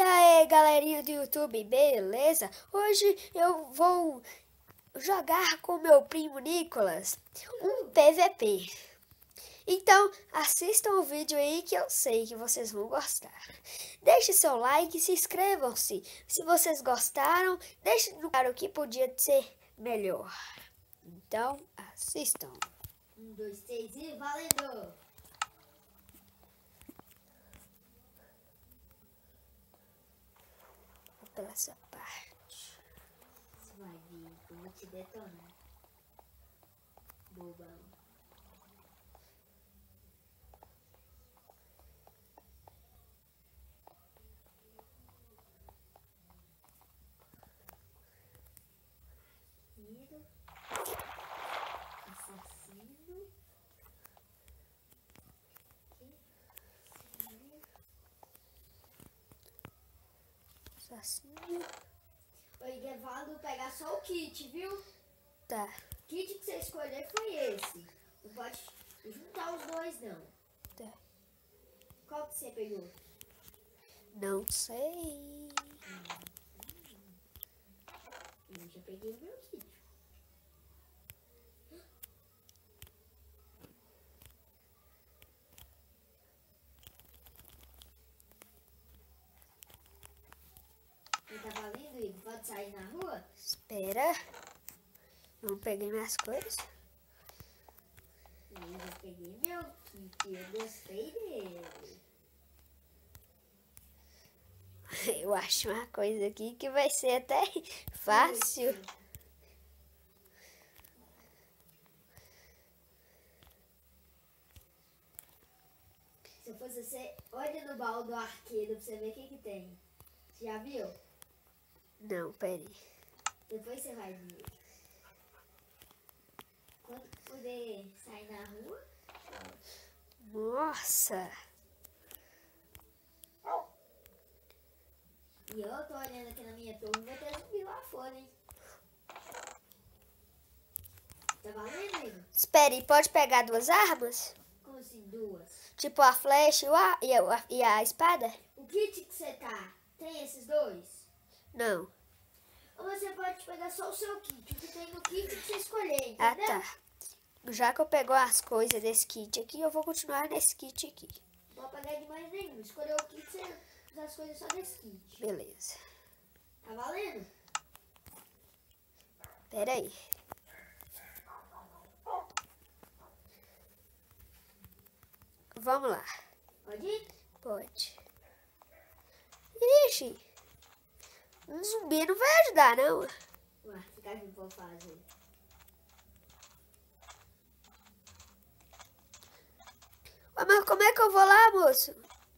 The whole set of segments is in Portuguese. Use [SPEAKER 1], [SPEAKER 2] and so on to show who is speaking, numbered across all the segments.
[SPEAKER 1] aí, galerinha do YouTube, beleza? Hoje eu vou jogar com meu primo Nicolas um PVP. Então, assistam o vídeo aí que eu sei que vocês vão gostar. Deixe seu like e se inscrevam-se. Se vocês gostaram, deixe no comentário o que podia ser melhor. Então, assistam.
[SPEAKER 2] 1, 2, 3 e valendo!
[SPEAKER 1] Pela essa parte.
[SPEAKER 2] Você vai vir, eu vou te detonar. Bobão. Assassino.
[SPEAKER 1] Assassino.
[SPEAKER 2] Oi, Guevaldo, pegar só o kit, viu?
[SPEAKER 1] Tá.
[SPEAKER 2] O kit que você escolher foi esse. Não pode juntar os dois, não.
[SPEAKER 1] Tá.
[SPEAKER 2] Qual que você pegou?
[SPEAKER 1] Não sei.
[SPEAKER 2] Eu já peguei o meu kit. Não tá valendo, Igor? Pode sair na rua?
[SPEAKER 1] Espera. Não peguei minhas coisas.
[SPEAKER 2] Eu já peguei meu kit. Eu gostei dele.
[SPEAKER 1] Eu acho uma coisa aqui que vai ser até fácil.
[SPEAKER 2] Se eu fosse você, olha no baú do arqueiro pra você ver o que tem. Você já viu?
[SPEAKER 1] Não, peraí.
[SPEAKER 2] Depois você vai ver. Quando puder sair na rua.
[SPEAKER 1] Nossa.
[SPEAKER 2] E eu tô olhando aqui na minha torre, vai ter zumbi lá fora, hein? Tá valendo, Igor?
[SPEAKER 1] Espera aí, pode pegar duas armas?
[SPEAKER 2] Como assim, duas?
[SPEAKER 1] Tipo a flecha e a espada?
[SPEAKER 2] O kit que você tá, tem esses dois?
[SPEAKER 1] Não.
[SPEAKER 2] Ou você pode pegar só o seu kit, o que tem no kit que você escolher,
[SPEAKER 1] Ah,
[SPEAKER 2] entendeu?
[SPEAKER 1] tá. Já que eu pegou as coisas desse kit aqui, eu vou continuar nesse kit aqui.
[SPEAKER 2] Não vou pegar de mais nenhum. Escolheu o kit, você usa as coisas só desse kit.
[SPEAKER 1] Beleza.
[SPEAKER 2] Tá valendo?
[SPEAKER 1] Pera aí. Vamos lá.
[SPEAKER 2] Pode ir?
[SPEAKER 1] Pode. Ixi. Um zumbi não vai ajudar, não.
[SPEAKER 2] Ué, fica aqui pra eu fazer.
[SPEAKER 1] Ué, mas como é que eu vou lá, moço?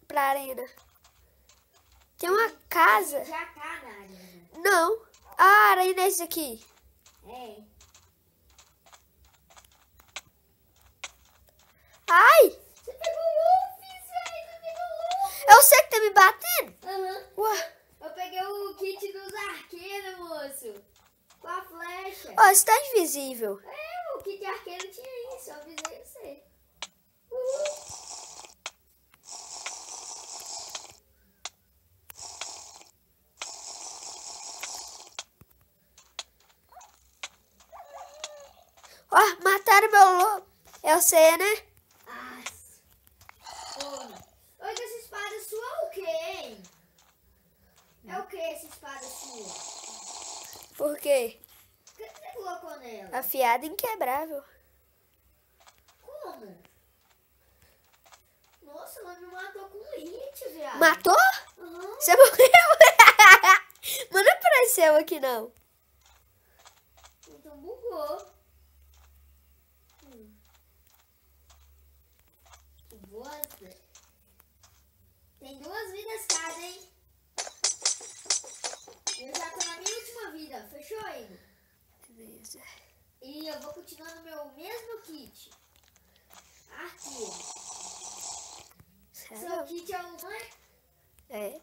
[SPEAKER 1] Pra arena. Tem uma casa.
[SPEAKER 2] Já tá na arena.
[SPEAKER 1] Não. Ah, a arena é esse aqui.
[SPEAKER 2] É.
[SPEAKER 1] Ai!
[SPEAKER 2] Você pegou o Luffy, velho. Você pegou o Luffy.
[SPEAKER 1] É você que tá me batendo?
[SPEAKER 2] Aham.
[SPEAKER 1] Ué.
[SPEAKER 2] Eu peguei o kit dos arqueiros, moço. Com a flecha.
[SPEAKER 1] Ó, você tá invisível.
[SPEAKER 2] É, o kit arqueiro tinha isso. Eu avisei você. Uhul.
[SPEAKER 1] Ó, mataram meu lobo. É você, né?
[SPEAKER 2] Porra. Oi, essa espada sua é o quê, hein? É o que essa espada sua?
[SPEAKER 1] Por quê?
[SPEAKER 2] O que você colocou nela?
[SPEAKER 1] Afiada e inquebrável.
[SPEAKER 2] Como? Nossa, ela me matou com um hit, viado.
[SPEAKER 1] Matou?
[SPEAKER 2] Aham.
[SPEAKER 1] Você morreu? Mas não apareceu aqui, não.
[SPEAKER 2] Então bugou. Que bosta. Tem 2 vidas cada, hein? Eu já tô na minha última vida. Fechou, Igor?
[SPEAKER 1] Beleza.
[SPEAKER 2] E eu vou continuar no meu mesmo kit. Arqueiro. Seu kit é um...
[SPEAKER 1] É.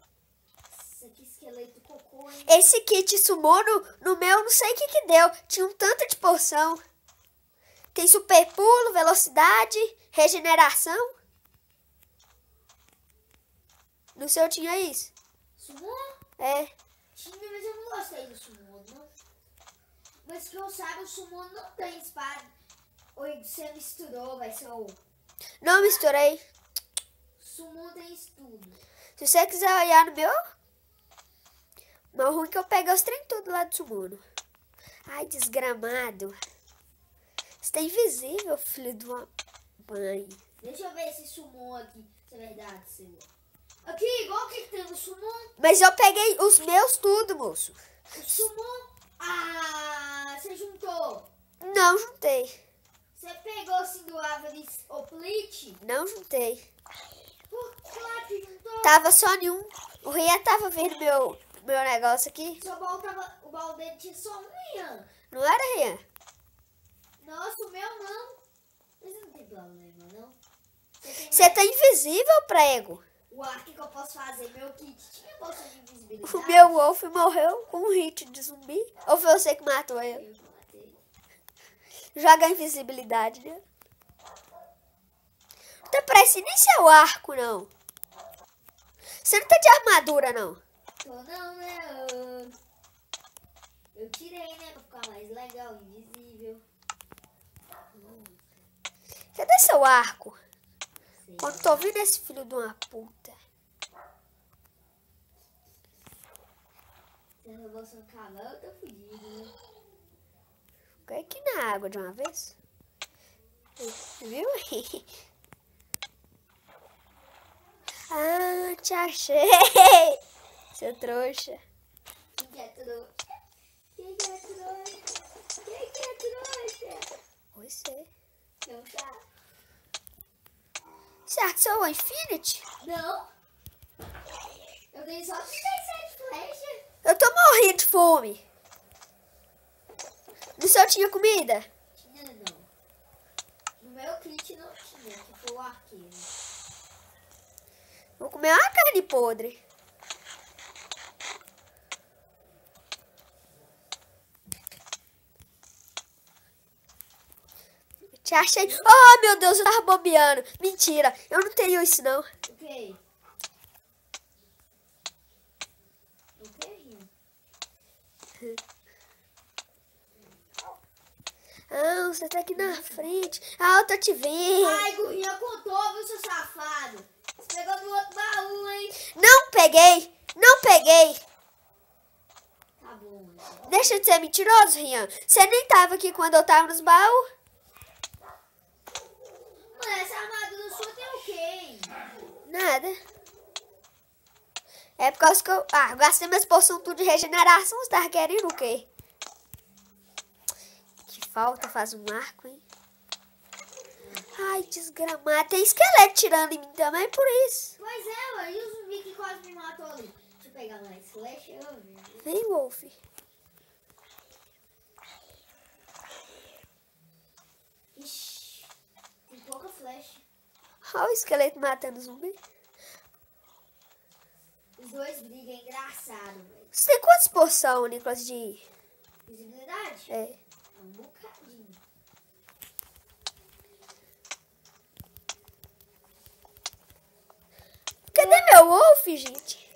[SPEAKER 2] Isso aqui, esqueleto cocô, hein?
[SPEAKER 1] Esse kit sumou no meu, não sei o que deu. Tinha um tanto de poção. Tem super pulo, velocidade, regeneração. No seu tinha isso?
[SPEAKER 2] Sumô?
[SPEAKER 1] É.
[SPEAKER 2] Tinha, mas eu não gostei do sumô, não. Mas que eu saiba, o sumô não tem espada. Oi, você misturou, vai ser o...
[SPEAKER 1] Não misturei.
[SPEAKER 2] Sumô tem isso tudo.
[SPEAKER 1] Se você quiser olhar no meu... Mas o ruim é que eu peguei os trem tudo lá do Sumuno. Ai, desgramado. Você tá invisível, filho de uma mãe.
[SPEAKER 2] Deixa eu ver esse sumô aqui, se é verdade, seu. Aqui, igual o que tem no sumô?
[SPEAKER 1] Mas eu peguei os meus tudo, moço.
[SPEAKER 2] O sumô? Ah, você juntou.
[SPEAKER 1] Não juntei.
[SPEAKER 2] Você pegou assim do árvore Oplit?
[SPEAKER 1] Não juntei.
[SPEAKER 2] Claro que juntou.
[SPEAKER 1] Tava só nenhum. O Rian tava vendo meu negócio aqui.
[SPEAKER 2] Seu baú tava, o baú dele tinha só um, Ian.
[SPEAKER 1] Não era, Rian?
[SPEAKER 2] Nossa, o meu não. Mas não tem problema, não.
[SPEAKER 1] Você tá invisível, prego.
[SPEAKER 2] Uai, o que eu posso fazer? Meu kit tinha bolsa de invisibilidade.
[SPEAKER 1] O meu Wolf morreu com um hit de zumbi. Ou foi você que matou ele?
[SPEAKER 2] Eu que matei.
[SPEAKER 1] Joga a invisibilidade, né? Não tá parecendo nem seu arco, não. Você não tá de armadura, não.
[SPEAKER 2] Tô não, né? Eu tirei, né? Pra ficar mais legal, invisível.
[SPEAKER 1] Cadê seu arco?
[SPEAKER 2] Sei.
[SPEAKER 1] Quando tô ouvindo esse filho de uma puta.
[SPEAKER 2] Se eu roubou seu cavalo, eu tô fudido, né?
[SPEAKER 1] Cai aqui na água de uma vez. Viu? Ah, te achei. Seu trouxa.
[SPEAKER 2] Quem que é trouxa? Quem que é trouxa? Quem que é trouxa?
[SPEAKER 1] Você.
[SPEAKER 2] Não tá.
[SPEAKER 1] Certo, sou o Infinity?
[SPEAKER 2] Não. Eu tenho só 37 flechas.
[SPEAKER 1] Eu tô morrendo de fome. No seu tinha comida?
[SPEAKER 2] Tinha não. No meu kit não tinha, que foi o arqueiro.
[SPEAKER 1] Vou comer uma carne podre. Te achei. Oh, meu Deus, eu tava bobeando. Mentira, eu não tenho isso, não.
[SPEAKER 2] O quê? O quê, Rio?
[SPEAKER 1] Ah, você tá aqui na frente. Ah, eu tô te vendo.
[SPEAKER 2] Ai, Gurrinha contou, viu, seu safado? Você pegou do outro baú, hein?
[SPEAKER 1] Não peguei. Não peguei.
[SPEAKER 2] Tá bom, então.
[SPEAKER 1] Deixa de ser mentiroso, Rian. Você nem tava aqui quando eu tava nos baús.
[SPEAKER 2] Mano, essa armadura sua tem o quê?
[SPEAKER 1] Nada. É por causa que eu... Ah, gastei minhas poções tudo de regeneração. Você tava querendo o quê? Que falta, faz um arco, hein? Ai, desgramado. Tem esqueleto tirando em mim também, por isso.
[SPEAKER 2] Pois é, ué, e o zumbi que quase me matou ali? Deixa eu pegar mais flecha, eu vi.
[SPEAKER 1] Vem, Wolf.
[SPEAKER 2] Ixi, tem pouca flecha.
[SPEAKER 1] Olha o esqueleto matando o zumbi.
[SPEAKER 2] Os dois brigam, é engraçado, velho.
[SPEAKER 1] Você tem quantas poções, Nicolas, de...
[SPEAKER 2] Visibilidade?
[SPEAKER 1] É.
[SPEAKER 2] É um bocadinho.
[SPEAKER 1] Cadê meu Wolf, gente?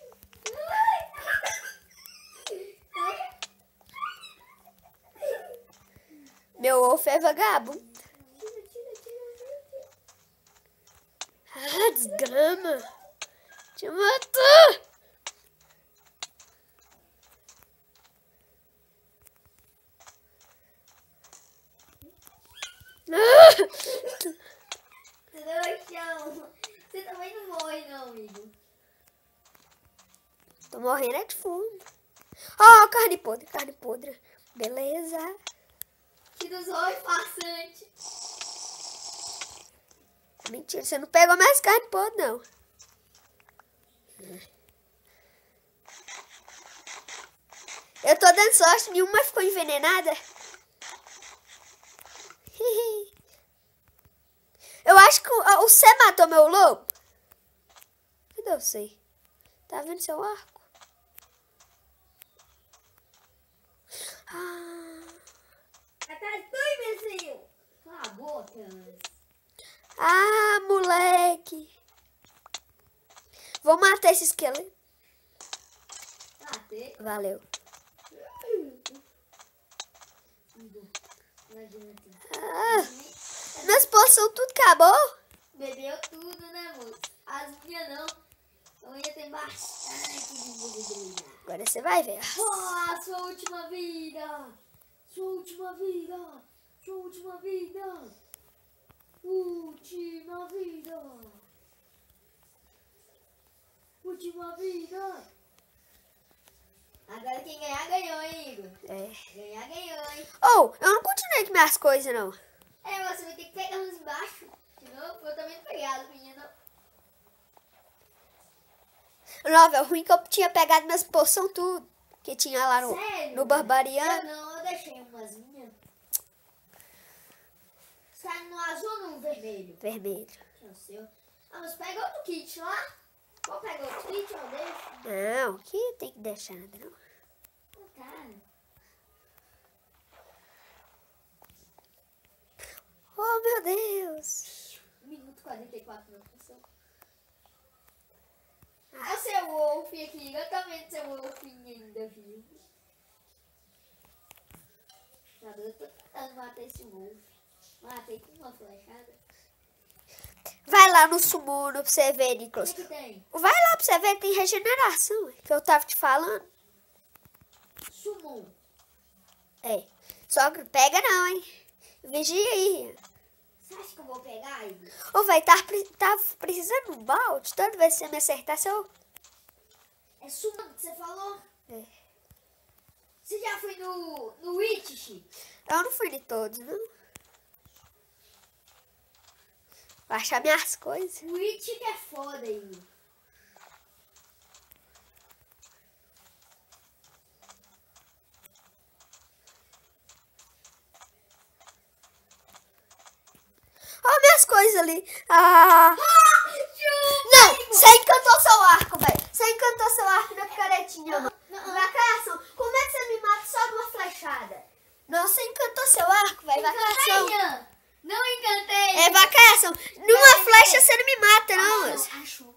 [SPEAKER 1] Meu Wolf é vagabundo. Ah, desgrama. Te matou.
[SPEAKER 2] Trouxão. Você também não morre, não, amigo.
[SPEAKER 1] Tô morrendo é de fome. Ó, carne podre, carne podre. Beleza.
[SPEAKER 2] Tira os olhos passante.
[SPEAKER 1] Mentira, você não pegou mais carne podre, não. Eu tô dando sorte, nenhuma ficou envenenada. Eu acho que você matou meu lobo. Cadê você? Tá vendo seu arco? Ah,
[SPEAKER 2] Atrás do imbecil. Cala a boca.
[SPEAKER 1] ah, moleque. Vou matar esse esqueleto.
[SPEAKER 2] você.
[SPEAKER 1] Valeu.
[SPEAKER 2] Não adianta.
[SPEAKER 1] Minhas poções tudo acabou?
[SPEAKER 2] Bebeu tudo, né, moço? As minhas não. A minha tem bastante de invisibilidade.
[SPEAKER 1] Agora você vai ver.
[SPEAKER 2] Oh, sua última vida! Sua última vida! Sua última vida! Última vida! Última vida! Agora quem ganhar, ganhou, hein, Igor?
[SPEAKER 1] É.
[SPEAKER 2] Ganhar, ganhou, hein?
[SPEAKER 1] Oh, eu não continuei com minhas coisas, não.
[SPEAKER 2] É, você vai ter que pegar uns embaixo. De novo, eu também não peguei as minhas, não.
[SPEAKER 1] Não, é ruim que eu tinha pegado minhas poções tudo. Que tinha lá no,
[SPEAKER 2] Sério?
[SPEAKER 1] no Barbariano.
[SPEAKER 2] Eu não, eu deixei umas minhas. Você tá no azul ou no vermelho?
[SPEAKER 1] Vermelho.
[SPEAKER 2] Que é o seu. Ah, mas pega outro kit lá. Vou pegar outro kit, eu deixo.
[SPEAKER 1] Não, que tem que deixar nada, não.
[SPEAKER 2] Não tá.
[SPEAKER 1] Oh, meu Deus.
[SPEAKER 2] 1 minuto e 44 na função. É o seu Wolf aqui. Eu também seu Wolfinho ainda, viu? Eu tô tentando matar esse Wolf. Matei com uma flechada.
[SPEAKER 1] Vai lá no Summono pra você ver,
[SPEAKER 2] O
[SPEAKER 1] Nicolas.
[SPEAKER 2] que tem?
[SPEAKER 1] Vai lá pra você ver que tem regeneração, que eu tava te falando.
[SPEAKER 2] Summon.
[SPEAKER 1] É. Só que pega não, hein. Vigia aí.
[SPEAKER 2] Você acha que eu vou pegar, Igor?
[SPEAKER 1] Ô, velho, tá precisando de um balde? Toda vez que você me acertar, seu...
[SPEAKER 2] É Summon que você falou?
[SPEAKER 1] É.
[SPEAKER 2] Você já foi no Witch?
[SPEAKER 1] Eu não fui de todos, não. Vou achar minhas coisas.
[SPEAKER 2] O Witch que é foda, Igor.
[SPEAKER 1] Olha minhas coisas ali. Ah! Não, você encantou seu arco, velho. Você encantou seu arco na picaretinha, mano. Vacação, como é que você me mata só de uma flechada? Não, você encantou seu arco, velho. Vacação.
[SPEAKER 2] Ian. Não encantei.
[SPEAKER 1] É vacação. Numa flecha você não me mata, não. moço.
[SPEAKER 2] Achou.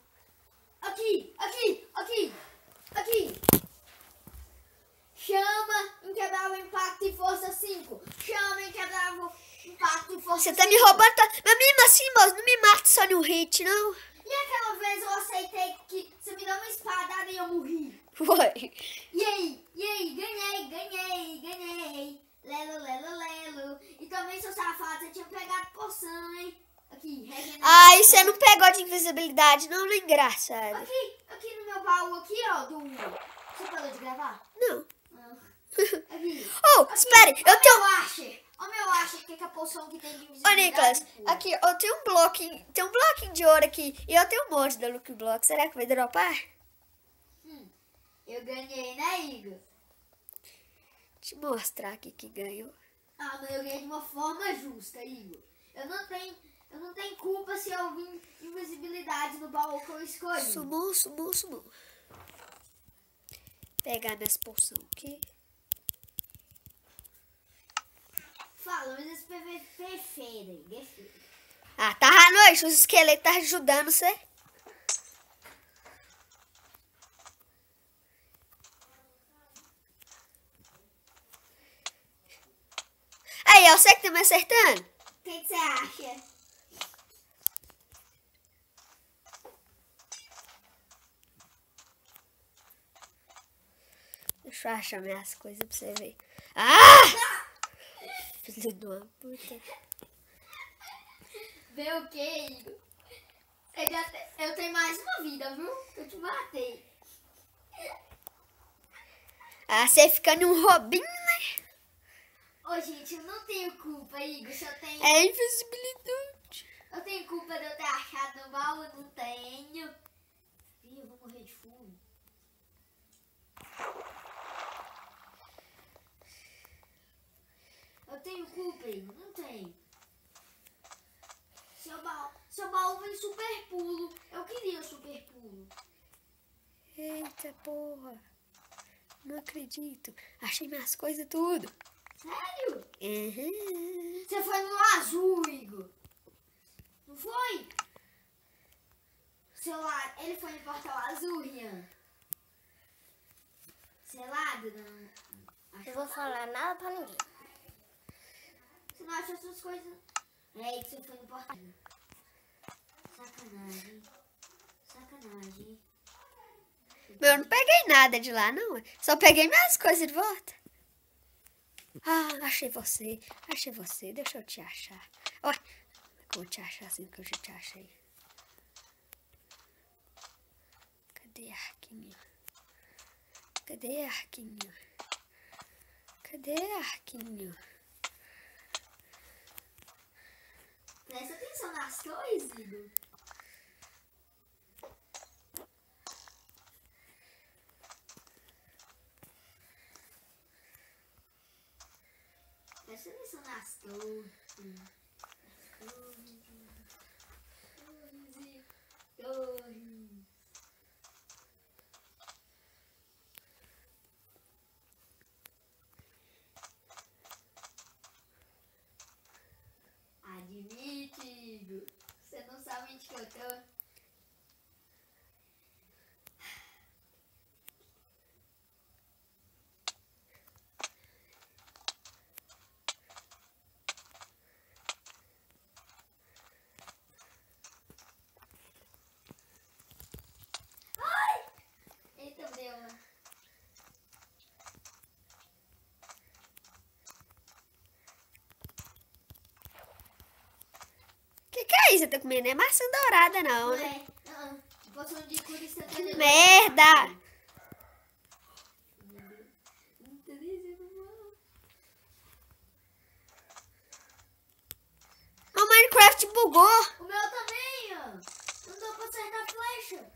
[SPEAKER 2] Aqui, aqui, aqui, aqui. Chama inquebrável impacto e força 5. Chama inquebrável impacto e força 5.
[SPEAKER 1] Você tá me roubando. Mas mesmo assim, moço, não me mata só de um hit, não.
[SPEAKER 2] E aquela vez eu aceitei que você me deu uma espadada e eu morri.
[SPEAKER 1] Foi.
[SPEAKER 2] E aí, ganhei. Lelo, lelo, lelo. E também, seu safado, você tinha pegado poção, hein? Aqui, regeneração.
[SPEAKER 1] Ai, você não pegou de invisibilidade, não, nem engraçado.
[SPEAKER 2] Aqui no meu baú, aqui, ó, do... Você parou de gravar?
[SPEAKER 1] Não.
[SPEAKER 2] Não. Aqui.
[SPEAKER 1] Oh, espere, eu tenho...
[SPEAKER 2] Ó meu Asher, que é a poção que tem de
[SPEAKER 1] Ô,
[SPEAKER 2] invisibilidade.
[SPEAKER 1] Nicolas,
[SPEAKER 2] pura.
[SPEAKER 1] aqui, eu tenho um bloquinho de ouro aqui. E eu tenho um monte da Lucky Block. Será que vai dropar?
[SPEAKER 2] Eu ganhei, né, Igor?
[SPEAKER 1] Deixa eu mostrar aqui que ganhou.
[SPEAKER 2] Ah, mas eu ganhei de uma forma justa, Igor. Eu não tenho culpa se eu vim invisibilidade no baú que eu escolhi.
[SPEAKER 1] Sumou. Pegar minhas poções aqui.
[SPEAKER 2] Fala, mas esse PVP é feio, Igor. É feio.
[SPEAKER 1] Ah, tá à noite, os esqueletos tá ajudando você. Aí, é você que tá me acertando?
[SPEAKER 2] O que você acha?
[SPEAKER 1] Deixa eu achar minhas coisas pra você ver. Ah! Filho de uma puta.
[SPEAKER 2] Vê o que, Igor? Eu tenho mais uma vida, viu? Eu te matei.
[SPEAKER 1] Ah, você fica num robinho, né?
[SPEAKER 2] Ô, gente, eu não tenho culpa, Igor. Se eu tenho...
[SPEAKER 1] É invisibilidade.
[SPEAKER 2] Eu tenho culpa de eu ter achado no baú? Eu não tenho. Ih, eu vou morrer de fome. Eu tenho culpa, Igor? Não tenho. Seu baú vem super pulo. Eu queria o super pulo.
[SPEAKER 1] Eita porra. Não acredito. Achei minhas coisas tudo.
[SPEAKER 2] Sério?
[SPEAKER 1] Uhum.
[SPEAKER 2] Você foi no azul, Igor. Não foi? Ele foi no portal azul, Rian. nada, não.
[SPEAKER 3] Não vou falar nada pra ninguém.
[SPEAKER 2] Você não acha essas coisas? É, que você foi no portinho. Sacanagem. Sacanagem.
[SPEAKER 1] Eu não peguei nada de lá, não. Só peguei minhas coisas de volta. Ah, achei você. Achei você. Deixa eu te achar. Olha, eu vou te achar assim que eu já te achei. Cadê Arquinho? Cadê Arquinho? Cadê Arquinho?
[SPEAKER 2] Presta atenção nas coisas, Igor. Presta atenção nas torres. Torres. Admite, Igor. Você não sabe onde que eu tô. Eita, Brela.
[SPEAKER 1] Que é isso? Eu tô comendo é maçã dourada, não,
[SPEAKER 2] Não
[SPEAKER 1] né?
[SPEAKER 2] é? Poção de cura instantânea.
[SPEAKER 1] Merda! O Minecraft bugou.
[SPEAKER 2] O meu também, ó. Não deu pra acertar a flecha.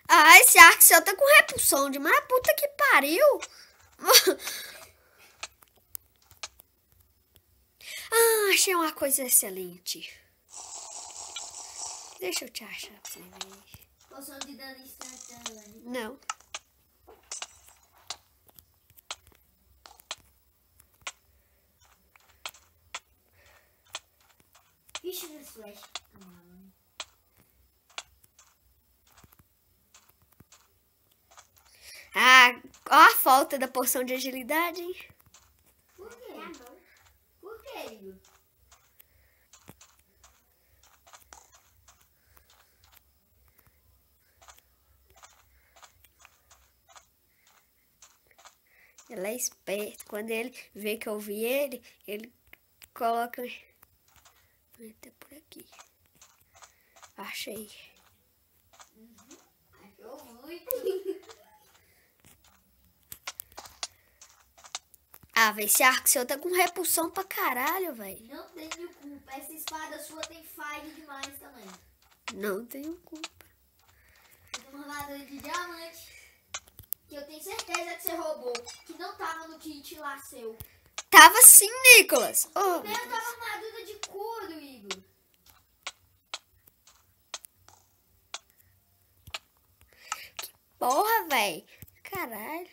[SPEAKER 1] Ah, esse arco seu tá com repulsão demais. Puta que pariu. Ah, achei uma coisa excelente. Deixa eu te achar pra você ver.
[SPEAKER 2] Poção de dano instantâneo.
[SPEAKER 1] Não.
[SPEAKER 2] Vixe, minhas flechas.
[SPEAKER 1] Ah, ó a falta da porção de agilidade, hein?
[SPEAKER 2] Por quê? Por quê, Igor?
[SPEAKER 1] Ele é esperto. Quando ele vê que eu vi ele coloca... Tá por aqui. Achei.
[SPEAKER 2] Achou muito.
[SPEAKER 1] Ah, velho, esse arco seu tá com repulsão pra caralho, velho.
[SPEAKER 2] Não tenho culpa. Essa espada sua tem fire demais também.
[SPEAKER 1] Não tenho culpa.
[SPEAKER 2] Eu tenho uma armadura de diamante. Que eu tenho certeza que você roubou. Que não tava no kit lá seu.
[SPEAKER 1] Tava sim, Nicolas. Oh,
[SPEAKER 2] Eu tava armadura de couro, Igor.
[SPEAKER 1] porra, velho. Caralho.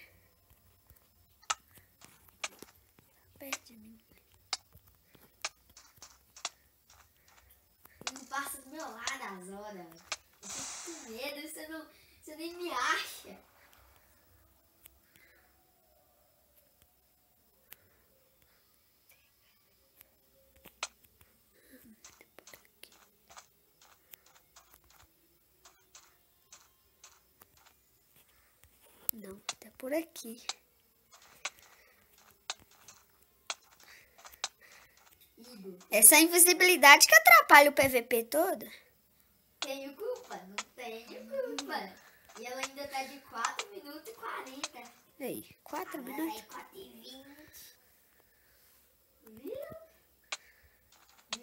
[SPEAKER 1] Perto de mim.
[SPEAKER 2] Não passa do meu lado as horas. Eu fico com medo, você nem me acha.
[SPEAKER 1] Não, tá por aqui.
[SPEAKER 2] Igor,
[SPEAKER 1] Essa invisibilidade que atrapalha o PVP todo.
[SPEAKER 2] tenho culpa? Não tenho culpa. E ela ainda tá de 4 minutos e 40.
[SPEAKER 1] Aí, 4
[SPEAKER 2] Agora
[SPEAKER 1] minutos.
[SPEAKER 2] vai 4 e 20. Viu?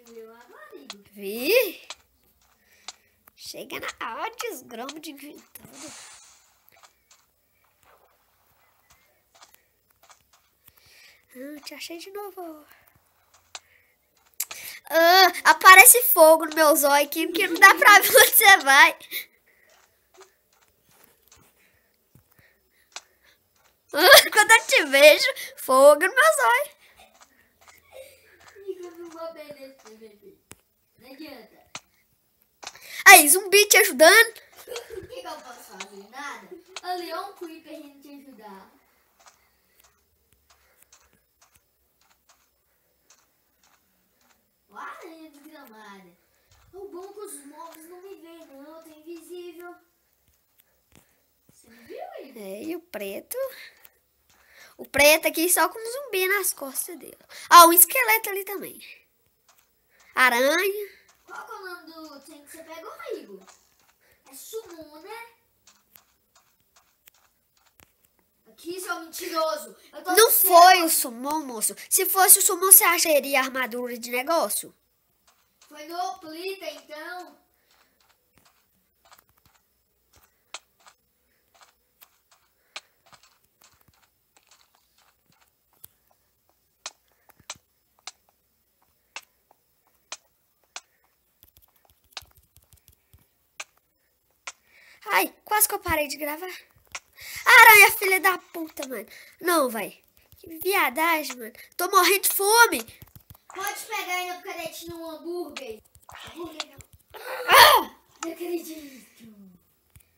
[SPEAKER 2] Viu agora, Igor?
[SPEAKER 1] Vi? Chega na hora de os gromos de inventado. Te achei de novo. Aparece fogo no meu zóio aqui, que não dá pra ver onde você vai. Quando eu te vejo, fogo no meu zóio.
[SPEAKER 2] Igor, não vou perder esse bebê. Não adianta.
[SPEAKER 1] Aí, zumbi te ajudando.
[SPEAKER 2] O que eu eu posso fazer nada. Ali é um creeper indo te ajudar. Olha, desgramada. O bom é que os mobs não me veem, não. Eu tô invisível. Você não viu ele?
[SPEAKER 1] É, e o preto? O preto aqui só com um zumbi nas costas dele. Ó, um esqueleto ali também. Aranha.
[SPEAKER 2] Qual que é o nome do trem que você pegou, Igor? É Summon, né? Aqui, seu mentiroso. Eu tô
[SPEAKER 1] Não
[SPEAKER 2] dizendo-
[SPEAKER 1] foi o Summon, moço. Se fosse o Summon, você acharia armadura de negócio?
[SPEAKER 2] Foi no Oplita, então.
[SPEAKER 1] Ai, quase que eu parei de gravar. Aranha, filha da puta, mano. Não, vai. Que viadagem, mano. Tô morrendo de fome.
[SPEAKER 2] Pode pegar aí no cadetinho um hambúrguer. Hambúrguer não. Não acredito.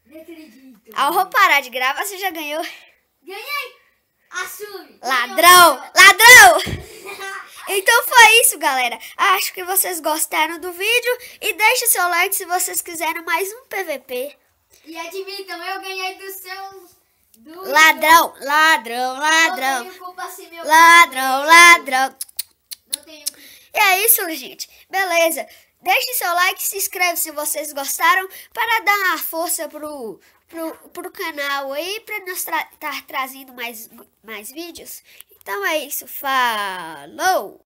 [SPEAKER 2] Não acredito.
[SPEAKER 1] Ao eu parar de gravar, você já ganhou.
[SPEAKER 2] Ganhei. Assume.
[SPEAKER 1] Ladrão! Ladrão! Então foi isso, galera. Acho que vocês gostaram do vídeo. E deixe seu like se vocês quiserem mais um PVP.
[SPEAKER 2] E admitam, eu ganhei do seu...
[SPEAKER 1] Ladrão, ladrão,
[SPEAKER 2] Não
[SPEAKER 1] ladrão.
[SPEAKER 2] tenho culpa se meu...
[SPEAKER 1] Ladrão, ladrão.
[SPEAKER 2] Não tenho culpa.
[SPEAKER 1] E é isso, gente. Beleza. Deixe seu like, se inscreve se vocês gostaram, para dar uma força pro canal aí, para nós estar trazendo mais vídeos. Então é isso. Falou!